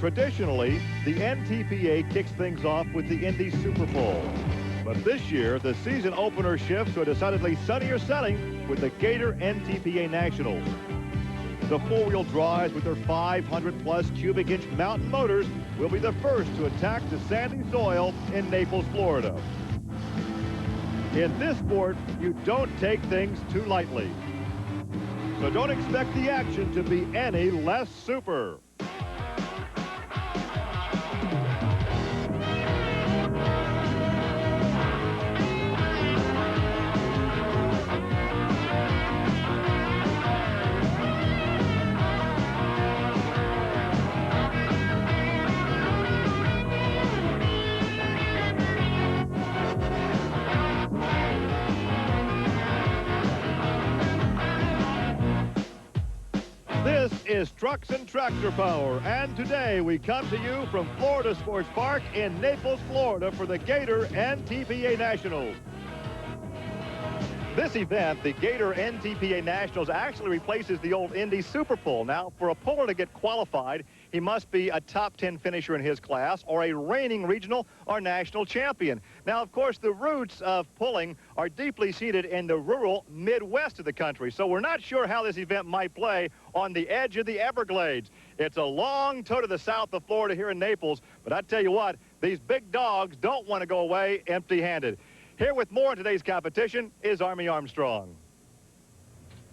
Traditionally, the NTPA kicks things off with the Indy Super Bowl. But this year, the season opener shifts to a decidedly sunnier setting with the Gator NTPA Nationals. The four-wheel drives with their 500-plus cubic inch mountain motors will be the first to attack the sandy soil in Naples, Florida. In this sport, you don't take things too lightly. So don't expect the action to be any less super. This is Trucks and Tractor Power, and today we come to you from Florida Sports Park in Naples, Florida for the Gator NTPA Nationals. This event, the Gator NTPA Nationals, actually replaces the old Indy Super Bowl. Now, for a puller to get qualified, he must be a top 10 finisher in his class or a reigning regional or national champion. Now, of course, the roots of pulling are deeply seated in the rural Midwest of the country, so we're not sure how this event might play on the edge of the Everglades. It's a long tow to the south of Florida here in Naples, but I tell you what, these big dogs don't want to go away empty-handed. Here with more in today's competition is Army Armstrong.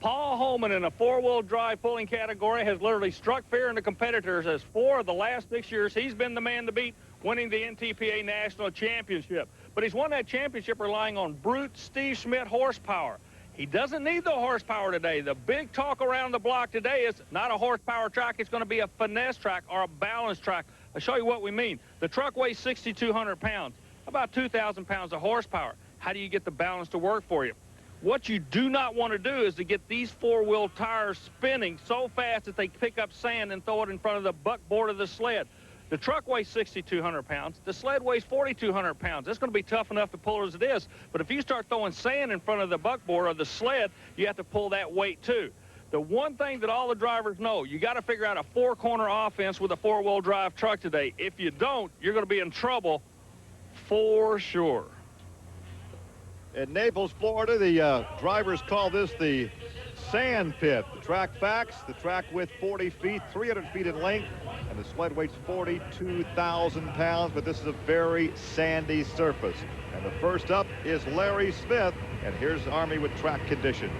Paul Holman in a four-wheel drive pulling category has literally struck fear in the competitors, as 4 of the last 6 years he's been the man to beat, winning the NTPA National Championship. But he's won that championship relying on brute Steve Schmidt horsepower. He doesn't need the horsepower today. The big talk around the block today is not a horsepower track. It's going to be a finesse track or a balance track. I'll show you what we mean. The truck weighs 6,200 pounds, about 2,000 pounds of horsepower. How do you get the balance to work for you? What you do not want to do is to get these four-wheel tires spinning so fast that they pick up sand and throw it in front of the buckboard of the sled. The truck weighs 6,200 pounds. The sled weighs 4,200 pounds. That's going to be tough enough to pull as it is. But if you start throwing sand in front of the buckboard or the sled, you have to pull that weight too. The one thing that all the drivers know, you got to figure out a four-corner offense with a four-wheel drive truck today. If you don't, you're going to be in trouble for sure. In Naples, Florida, the drivers call this the sand pit. The track facts, the track width 40 feet, 300 feet in length, and the sled weighs 42,000 pounds, but this is a very sandy surface. And the first up is Larry Smith, and here's Army with track conditions.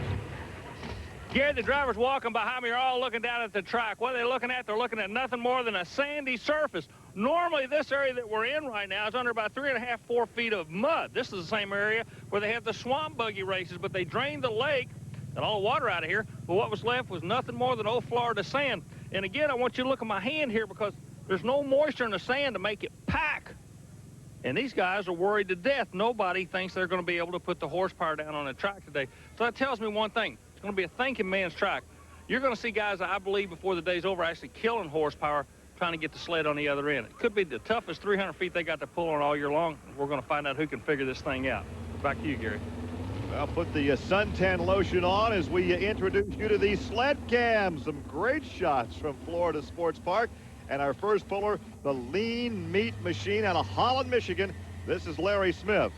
Gary, the drivers walking behind me are all looking down at the track. What are they looking at? They're looking at nothing more than a sandy surface. Normally, this area that we're in right now is under about 3.5, 4 feet of mud. This is the same area where they have the swamp buggy races, but they drained the lake and all the water out of here. But what was left was nothing more than old Florida sand. And again, I want you to look at my hand here because there's no moisture in the sand to make it pack. And these guys are worried to death. Nobody thinks they're going to be able to put the horsepower down on the track today. So that tells me one thing. It's going to be a thinking man's track. You're going to see guys, I believe, before the day's over, actually killing horsepower trying to get the sled on the other end. It could be the toughest 300 feet they got to pull on all year long. We're going to find out who can figure this thing out. Back to you, Gary. I'll put the suntan lotion on as we introduce you to these sled cams. Some great shots from Florida Sports Park. And our first puller, the lean meat machine out of Holland, Michigan. This is Larry Smith.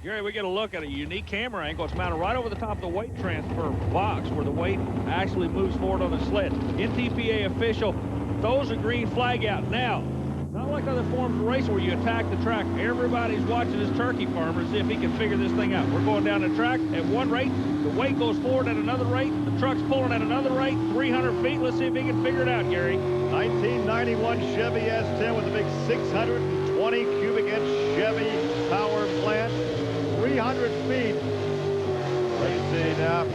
Gary, we get a look at a unique camera angle. It's mounted right over the top of the weight transfer box where the weight actually moves forward on the sled. NTPA official throws a green flag out. Now, not like other forms of racing where you attack the track. Everybody's watching this turkey farmer to see if he can figure this thing out. We're going down the track at one rate. The weight goes forward at another rate. The truck's pulling at another rate, 300 feet. Let's see if he can figure it out, Gary. 1991 Chevy S10 with a big 620 cubic inch Chevy power plant. 300 feet. Let's see now.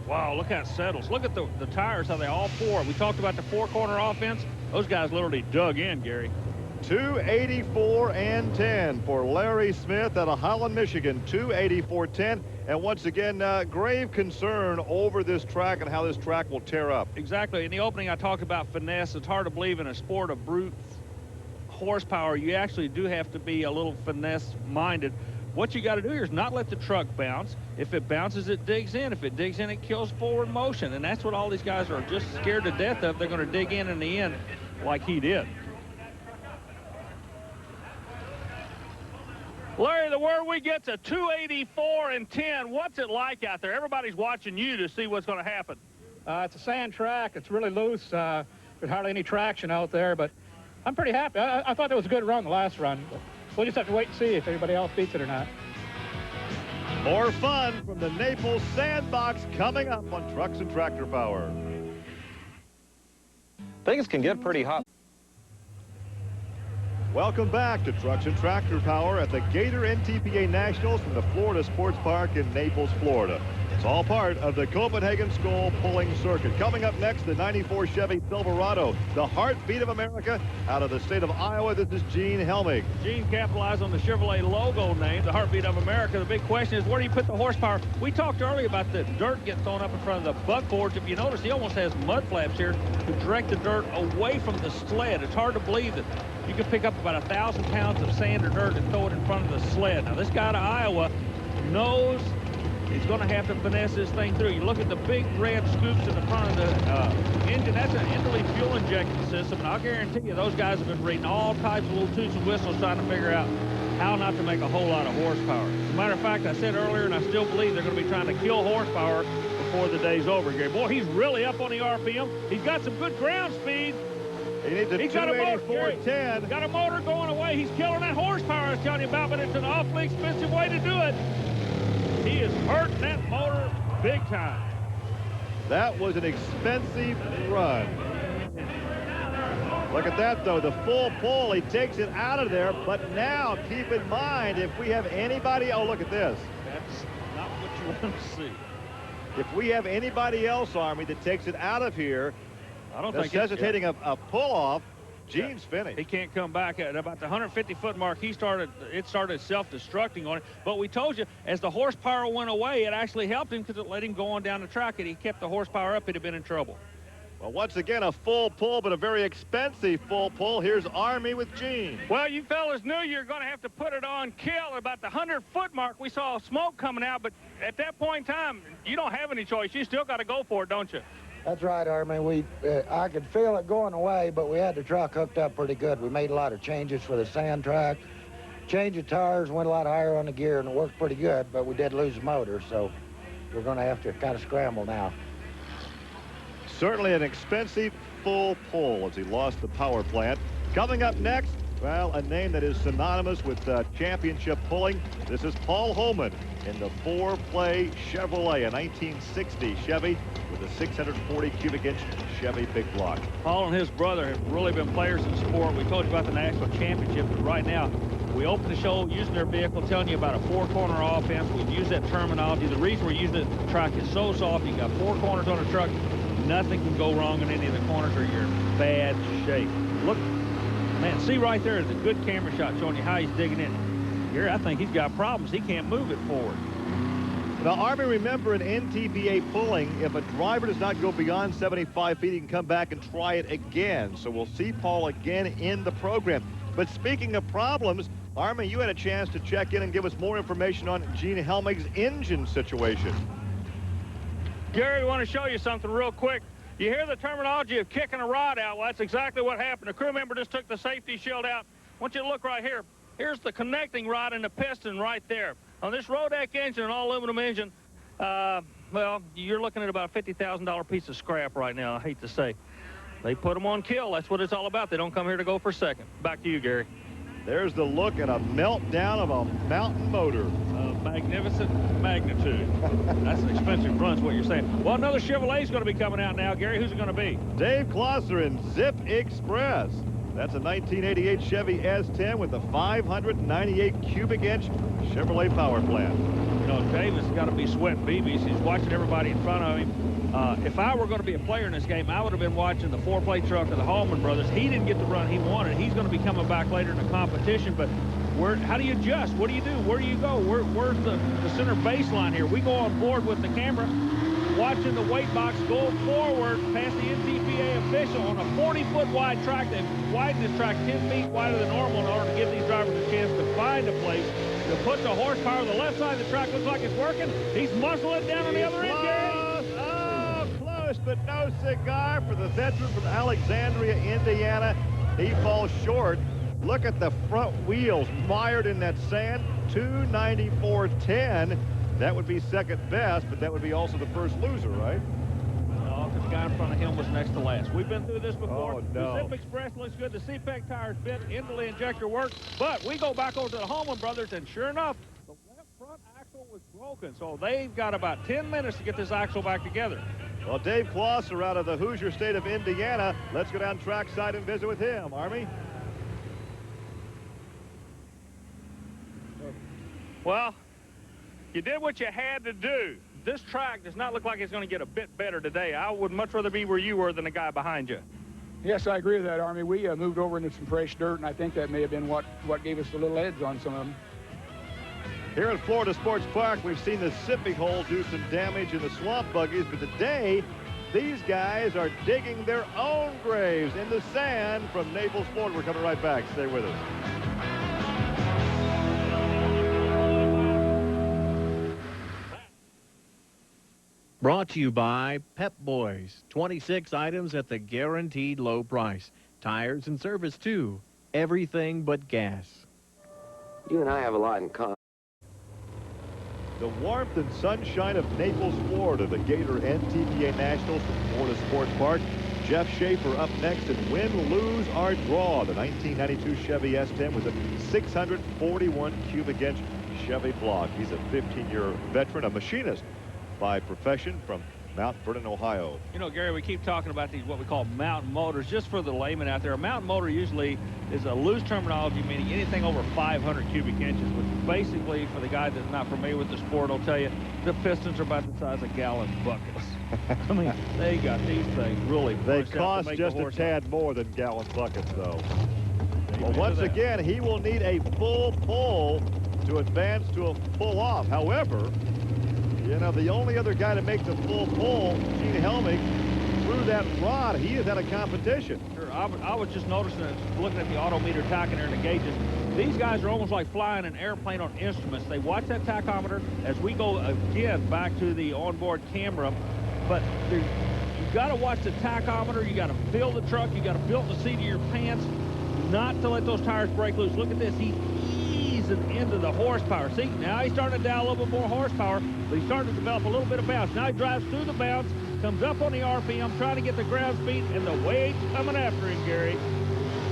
Wow, look how it settles. Look at the tires, how they all pour. We talked about the four-corner offense. Those guys literally dug in, Gary. 284 and 10 for Larry Smith out of Holland, Michigan. 284.10. And once again, grave concern over this track and how this track will tear up. Exactly. In the opening, I talked about finesse. It's hard to believe in a sport of brute horsepower. You actually do have to be a little finesse-minded. What you got to do here is not let the truck bounce. If it bounces, it digs in. If it digs in, it kills forward motion. And that's what all these guys are just scared to death of. They're going to dig in the end. like he did. Larry, the word we get's a 284 and 10. What's it like out there? Everybody's watching you to see what's going to happen. It's a sand track. It's really loose. There's hardly any traction out there, but I'm pretty happy. I thought that was a good run, the last run. But we'll just have to wait and see if anybody else beats it or not. More fun from the Naples Sandbox coming up on Trucks and Tractor Power. Things can get pretty hot. Welcome back to Trucks and Tractor Power at the Gator NTPA Nationals from the Florida Sports Park in Naples, Florida. It's all part of the Copenhagen Skull Pulling Circuit. Coming up next, the 94 Chevy Silverado, the heartbeat of America. Out of the state of Iowa, this is Gene Helmig. Gene capitalized on the Chevrolet logo name, the heartbeat of America. The big question is, where do you put the horsepower? We talked earlier about the dirt getting thrown up in front of the buckboards. If you notice, he almost has mud flaps here to direct the dirt away from the sled. It's hard to believe that you can pick up about 1,000 pounds of sand or dirt and throw it in front of the sled. Now, this guy out of Iowa knows he's going to have to finesse this thing through. You look at the big red scoops in the front of the engine. That's an interleaf fuel injection system, and I'll guarantee you those guys have been reading all types of little toots and whistles trying to figure out how not to make a whole lot of horsepower. As a matter of fact, I said earlier, and I still believe they're going to be trying to kill horsepower before the day's over, Gary. Boy, he's really up on the RPM. He's got some good ground speed. He needs a 284-10. Got a motor going away. He's killing that horsepower I was telling you about, but it's an awfully expensive way to do it. He is hurting that motor big time. That was an expensive run. Look at that, though. The full pull, he takes it out of there. But now, keep in mind, if we have anybody... Oh, look at this. That's not what you want to see. If we have anybody else, Army, that takes it out of here, I don't think necessitating a pull-off, Gene's finished. He can't come back at about the 150-foot mark. It started self-destructing on it. But we told you, as the horsepower went away, it actually helped him because it let him go on down the track. And he kept the horsepower up, he'd have been in trouble. Well, once again, a full pull, but a very expensive full pull. Here's Army with Gene. Well, you fellas knew you were going to have to put it on kill. About the 100-foot mark, we saw smoke coming out. But at that point in time, you don't have any choice. You still got to go for it, don't you? That's right, Army. I could feel it going away, but we had the truck hooked up pretty good. We made a lot of changes for the sand track. Changed the tires, went a lot higher on the gear, and it worked pretty good, but we did lose the motor, so we're going to have to kind of scramble now. Certainly an expensive full pull as he lost the power plant. Coming up next, well, a name that is synonymous with championship pulling. This is Paul Holman in the 4-play Chevrolet, a 1960 Chevy with a 640 cubic inch Chevy big block. Paul and his brother have really been players in sport. We told you about the national championship, but right now we opened the show using their vehicle, telling you about a 4-corner offense. We've used that terminology. The reason we're using it, the track is so soft. You got 4 corners on a truck. Nothing can go wrong in any of the corners or you're in bad shape. Look, man, see right there is a good camera shot showing you how he's digging in. Here, I think he's got problems. He can't move it forward. Now, Army, remember in NTPA pulling, if a driver does not go beyond 75 feet, he can come back and try it again. So we'll see Paul again in the program. But speaking of problems, Army, you had a chance to check in and give us more information on Gene Helmig's engine situation. Gary, we want to show you something real quick. You hear the terminology of kicking a rod out. Well, that's exactly what happened. A crew member just took the safety shield out. I want you to look right here. Here's the connecting rod and the piston right there. On this Rodeck engine, an all-aluminum engine, well, you're looking at about a $50,000 piece of scrap right now, I hate to say. They put them on kill. That's what it's all about. They don't come here to go for second. Back to you, Gary. There's the look at a meltdown of a mountain motor. Magnificent magnitude. That's an expensive run, is what you're saying. Well, another Chevrolet's going to be coming out now, Gary. Who's it going to be? Dave Klosser in Zip Express. That's a 1988 Chevy S10 with a 598 cubic inch Chevrolet power plant. You know, Dave has got to be sweating BBs. He's watching everybody in front of him. If I were going to be a player in this game, I would have been watching the 4-play truck of the Hallman brothers. He didn't get the run he wanted. He's going to be coming back later in the competition, but how do you adjust? What do you do? Where do you go? Where's the center baseline here? We go on board with the camera, watching the weight box go forward past the NTPA official on a 40-foot wide track. They've widened this track 10 feet wider than normal in order to give these drivers a chance to find a place to put the horsepower. The left side of the track looks like it's working. He's muscling it down on the other end, Gary. Oh, close. close, but no cigar for the veteran from Alexandria, Indiana. He falls short. Look at the front wheels mired in that sand. 294.10. That would be second best, but that would be also the first loser, right? No, because the guy in front of him was next to last. We've been through this before. Oh, no. The Zip Express looks good. The CPEC tires bit into the injector work. But we go back over to the Holman brothers, and sure enough, the left front axle was broken. So they've got about 10 minutes to get this axle back together. Well, Dave Closser out of the Hoosier state of Indiana. Let's go down trackside and visit with him. Army? Well, you did what you had to do. This track does not look like it's going to get a bit better today. I would much rather be where you were than the guy behind you. Yes, I agree with that, Army. We moved over into some fresh dirt, and I think that may have been what gave us a little edge on some of them. Here at Florida Sports Park, we've seen the sipping hole do some damage in the swamp buggies, but today, these guys are digging their own graves in the sand from Naples, Florida. We're coming right back. Stay with us. Brought to you by Pep Boys. 26 items at the guaranteed low price. Tires and service, too. Everything but gas. You and I have a lot in common. The warmth and sunshine of Naples, Florida. The Gator NTPA Nationals from Florida Sports Park. Jeff Schaefer up next, and win, lose, or draw. The 1992 Chevy S10 was a 641 cubic inch Chevy block. He's a 15-year veteran, a machinist by profession from Mount Vernon, Ohio. You know, Gary, we keep talking about these what we call mountain motors. Just for the layman out there, a mountain motor usually is a loose terminology meaning anything over 500 cubic inches, which basically, for the guy that's not familiar with the sport, will tell you the pistons are about the size of gallon buckets. I mean, they got these things really. They cost just a tad more than gallon buckets, though. Well, once again, he will need a full pull to advance to a full off. However, you know, the only other guy to make the full pull, Gene Helmig, through that rod, he has had a competition. Sure, I was just noticing, looking at the autometer tachometer and the gauges, these guys are almost like flying an airplane on instruments. They watch that tachometer as we go again back to the onboard camera, but you got to watch the tachometer, you got to feel the truck, you got to feel the seat of your pants, not to let those tires break loose. Look at this, he's easing into the horsepower. See, now he's starting to dial a little bit more horsepower, but he's starting to develop a little bit of bounce. Now he drives through the bounce, comes up on the RPM, trying to get the ground speed, and the weight's coming after him, Gary.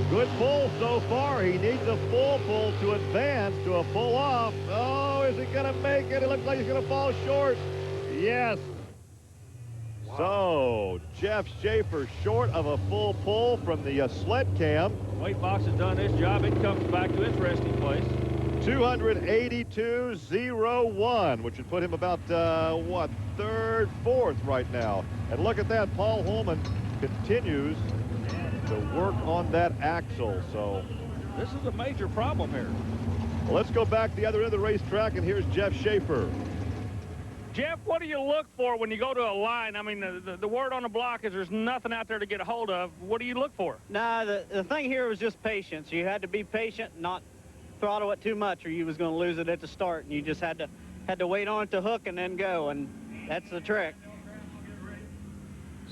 Good pull so far. He needs a full pull to advance to a full off. Oh, is he going to make it? It looks like he's going to fall short. Yes. Wow. So, Jeff Schaefer short of a full pull from the sled cam. Weight box has done its job. It comes back to its resting place. 282.01, which would put him about, what, third, fourth right now. And look at that. Paul Holman continues to work on that axle. So this is a major problem here. Well, let's go back to the other end of the racetrack, and here's Jeff Schaefer. Jeff, what do you look for when you go to a line? I mean, the word on the block is there's nothing out there to get a hold of. What do you look for? Nah, the thing here was just patience. You had to be patient, not throttle it too much, or you was going to lose it at the start, and you just had to wait on it to hook and then go, and that's the trick.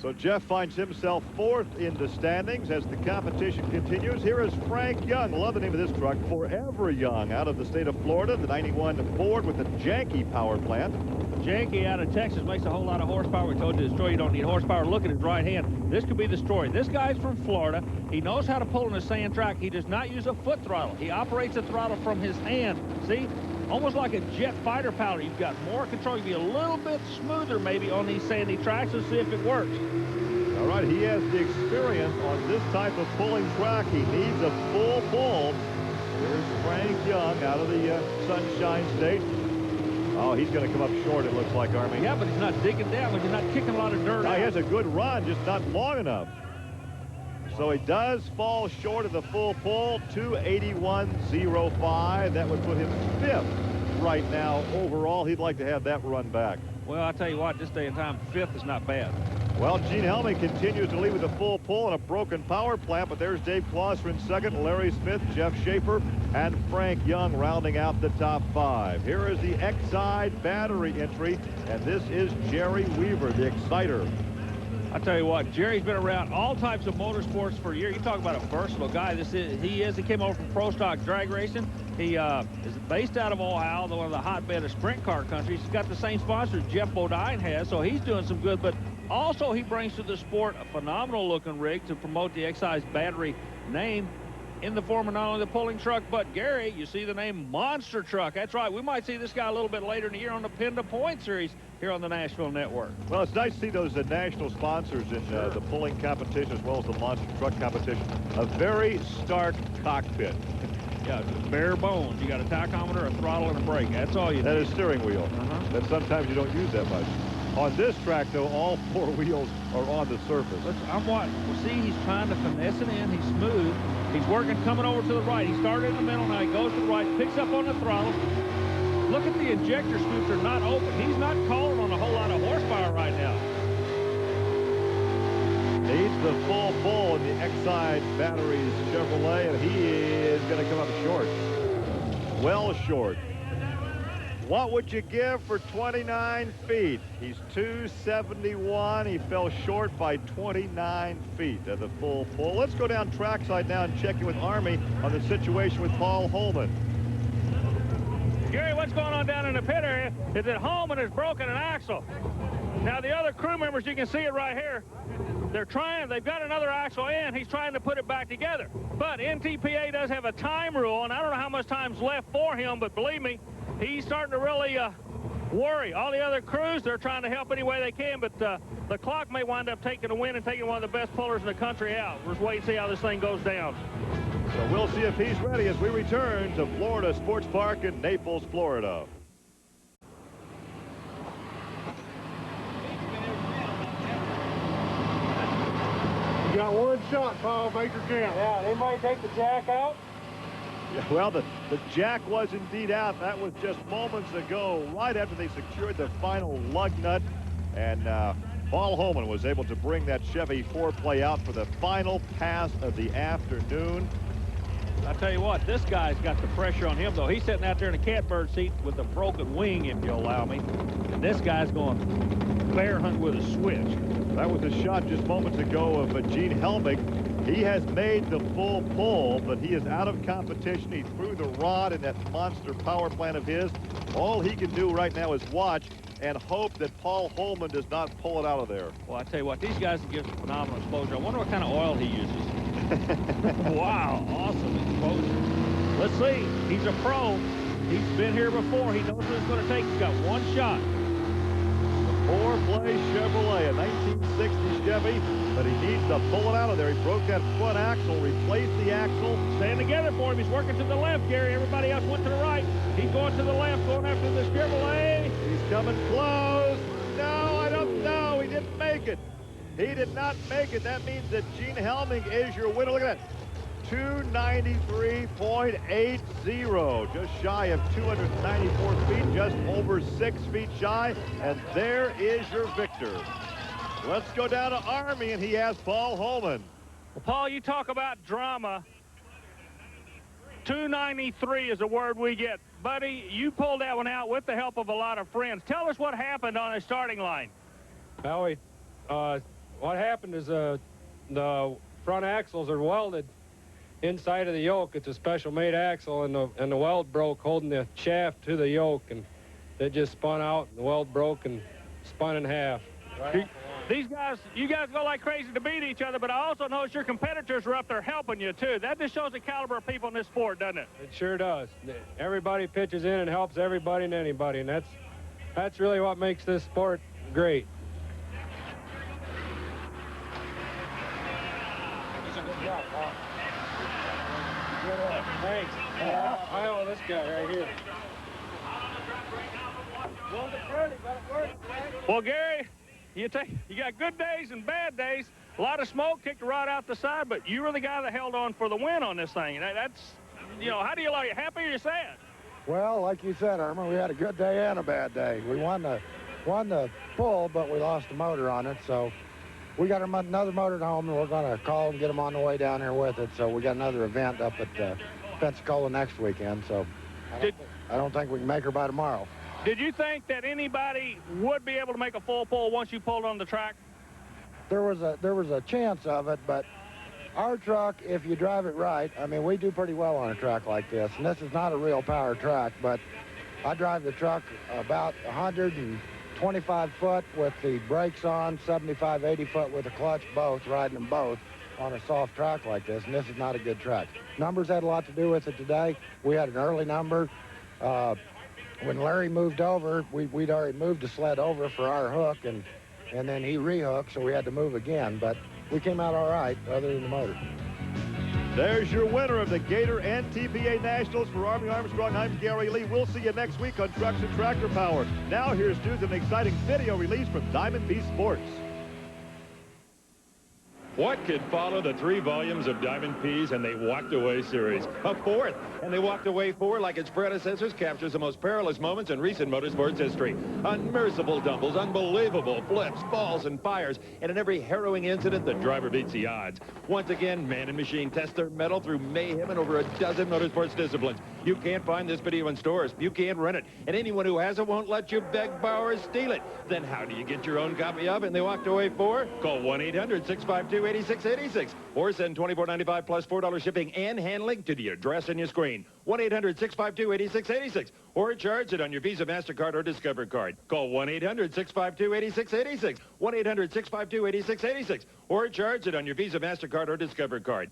So Jeff finds himself fourth in the standings as the competition continues. Here is Frank Young. Love the name of this truck, Forever Young, out of the state of Florida, the 91 Ford with the Janky power plant. Janky out of Texas makes a whole lot of horsepower. We told you the story, you don't need horsepower. Look at his right hand. This could be the story. This guy's from Florida. He knows how to pull in a sand track. He does not use a foot throttle. He operates the throttle from his hand. See? Almost like a jet fighter pilot. You've got more control. You'll be a little bit smoother maybe on these sandy tracks. Let's see if it works. All right, he has the experience on this type of pulling track. He needs a full pull. There's Frank Young out of the Sunshine State. Oh, he's going to come up short, it looks like, Army. Yeah, but he's not digging down. He's not kicking a lot of dirt out. He has a good run, just not long enough. So he does fall short of the full pull, 281.05. That would put him fifth right now overall. He'd like to have that run back. Well, I'll tell you what, this day and time, fifth is not bad. Well, Gene Helmig continues to lead with a full pull and a broken power plant, but there's Dave Closser in second, Larry Smith, Jeff Schaefer, and Frank Young rounding out the top five. Here is the Exide battery entry, and this is Jerry Weaver, the exciter. I tell you what, Jerry's been around all types of motorsports for years. You talk about a versatile guy. He came over from Pro Stock Drag Racing. He is based out of Ohio, one of the hotbed of sprint car countries. He's got the same sponsors Jeff Bodine has, so he's doing some good. But also he brings to the sport a phenomenal-looking rig to promote the Excise battery name in the form of not only the pulling truck, but Gary, you see the name Monster Truck. That's right. We might see this guy a little bit later in the year on the Pin to Point series here on the Nashville Network. Well, it's nice to see those national sponsors in the pulling competition as well as the Monster Truck competition. A very stark cockpit. Yeah, bare bones. You got a tachometer, a throttle, and a brake. That's all you need. And a steering wheel. That sometimes you don't use that much. On this track, though, all four wheels are on the surface. I'm watching. Well, see, he's trying to finesse it in. He's smooth. He's working, coming over to the right. He started in the middle. Now he goes to the right, picks up on the throttle. Look at the injector scoops are not open. He's not calling on a whole lot of horsepower right now. Needs the full pull in the Excite Batteries Chevrolet, and he is going to come up short. Well short. What would you give for 29 feet? He's 271. He fell short by 29 feet at the full pull. Let's go down trackside now and check in with Army on the situation with Paul Holman. Gary, what's going on down in the pit area is that Holman has broken an axle. Now, the other crew members, you can see it right here. They've got another axle in. He's trying to put it back together. But NTPA does have a time rule, and I don't know how much time's left for him, but believe me, he's starting to really worry. All the other crews, they're trying to help any way they can, but the clock may wind up taking a win and taking one of the best pullers in the country out. We'll just wait and see how this thing goes down. So we'll see if he's ready as we return to Florida Sports Park in Naples, Florida. You got one shot, Paul. Make her count. Yeah, they might take the jack out. Yeah, well, the jack was indeed out. That was just moments ago, right after they secured the final lug nut. And Paul Holman was able to bring that Chevy 4-play out for the final pass of the afternoon. I tell you what, this guy's got the pressure on him, though. He's sitting out there in a catbird seat with a broken wing, if you'll allow me. And this guy's going bear hunt with a switch. That was a shot just moments ago of Gene Helmick. He has made the full pull, but he is out of competition. He threw the rod in that monster power plant of his. All he can do right now is watch and hope that Paul Holman does not pull it out of there. Well, I tell you what, these guys can give some phenomenal exposure. I wonder what kind of oil he uses. Wow, awesome exposure. Let's see. He's a pro. He's been here before. He knows what it's going to take. He's got one shot. The 4-play Chevrolet, a 1960 Chevy, but he needs to pull it out of there. He broke that front axle, replaced the axle. Staying together for him. He's working to the left, Gary. Everybody else went to the right. He's going to the left, going after the Chevrolet. He's coming close. No, I don't know. He didn't make it. He did not make it. That means that Gene Helming is your winner. Look at that. 293.80, just shy of 294 feet, just over 6 feet shy, and there is your victor. Let's go down to Army, and he has Paul Holman. Well, Paul, you talk about drama. 293 is the word we get. Buddy, you pulled that one out with the help of a lot of friends. Tell us what happened on the starting line. Well, what happened is the front axles are welded inside of the yoke. It's a special made axle, and the weld broke holding the shaft to the yoke, and it just spun out, and the weld broke and spun in half. Right. These guys, you guys go like crazy to beat each other, but I also notice your competitors are up there helping you, too. That just shows the caliber of people in this sport, doesn't it? It sure does. Everybody pitches in and helps everybody and anybody, and that's really what makes this sport great. Thanks. I owe this guy right here. Well, Gary, you got good days and bad days. A lot of smoke, kicked the rod out the side, but you were the guy that held on for the win on this thing. That's, you know, how do you like it? Happy or you sad? Well, like you said, Irma, we had a good day and a bad day. We won the pull, but we lost the motor on it, so we got another motor at home, and we're going to call and get them on the way down here with it. So we got another event up at Pensacola next weekend, so I don't think we can make her by tomorrow. Did you think that anybody would be able to make a full pull once you pulled on the track? there was a chance of it, but our truck, if you drive it right, I mean, we do pretty well on a track like this. And this is not a real power track, but I drive the truck about 125 foot with the brakes on, 75, 80 foot with the clutch, both, riding them both on a soft track like this, and this is not a good track. Numbers had a lot to do with it today. We had an early number. When Larry moved over, we'd already moved the sled over for our hook, and then he rehooked, so we had to move again. But we came out all right, other than the motor. There's your winner of the Gator NTPA Nationals for Army Armstrong. I'm Gary Lee. We'll see you next week on Trucks and Tractor Power. Now here's news and an exciting video release from Diamond P Sports. What could follow the 3 volumes of Diamond P's and They Walked Away series? A 4th, and They Walked Away 4, like its predecessors, captures the most perilous moments in recent motorsports history. Unmerciful tumbles, unbelievable flips, falls, and fires, and in every harrowing incident, the driver beats the odds. Once again, man and machine test their mettle through mayhem in over a dozen motorsports disciplines. You can't find this video in stores. You can't rent it. And anyone who has it won't let you beg, borrow, or steal it. Then how do you get your own copy of it and They Walked Away 4? Call 1-800-652-8686 or send $24.95 plus $4 shipping and handling to the address on your screen. 1-800-652-8686 or charge it on your Visa, MasterCard, or Discover card. Call 1-800-652-8686. 1-800-652-8686 or charge it on your Visa, MasterCard, or Discover card.